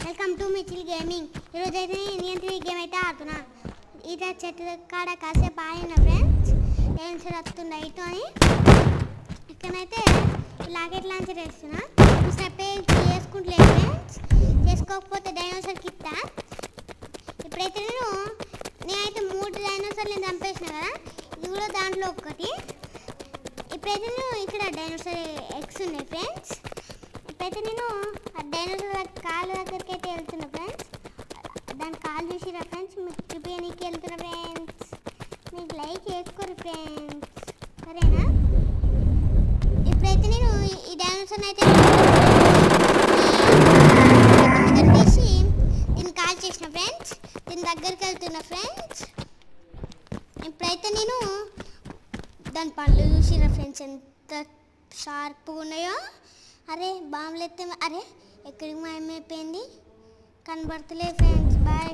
Welcome to Mitchell gaming. ఈరోజు అయితే Indian TV game అయితే ఆడుతున్నా. ఈత చెట్టు కాడ కాసేపు ఆడిన ఫ్రెండ్స్. ఏం సరే వస్తుందా ఇటు అని ఇక్కడైతే లాకెట్ లాంచర్ వేస్తున్నా. స్టెప్ చేసుకుంటలేదు ఫ్రెండ్స్. చేసుకోకపోతే డైనోసార్కి ఇస్తా. ఇప్పుడైతే నేనైతే 3 డైనోసార్లు చంపేసిన కదా, ఇది కూడా దాంట్లో ఒకటి. ఇప్పుడైతే ఇక్కడ డైనోసార్ ఎగ్స్ ఉన్నాయి ఫ్రెండ్స్. ఇప్పుడైతే నేను ఆ డైనోసార్ కాళ్ళ దగ్గరికి అయితే వెళ్తున్నా ఫ్రెండ్స్. దాని కాళ్ళు చూసిరా ఫ్రెండ్స్, మీకు చూపించడానికి వెళ్తున్నా ఫ్రెండ్స్. మీకు లైక్ చేసుకోరు ఫ్రెండ్స్, సరేనా? ఇప్పుడైతే నేను ఈ డైనోసార్ని అయితే తీసి దీన్ని కాల్ చేసిన ఫ్రెండ్స్. దీని దగ్గరికి వెళ్తున్నా ఫ్రెండ్స్. ఇప్పుడైతే నేను దాని పళ్ళు చూసిరా ఫ్రెండ్స్, ఎంత షార్ప్గా ఉన్నాయో. అరే బాంబులు ఎత్తే, అరే ఎక్కడికి మాయమైపోయింది, కనబడతలే ఫ్రెండ్స్. బాయ్.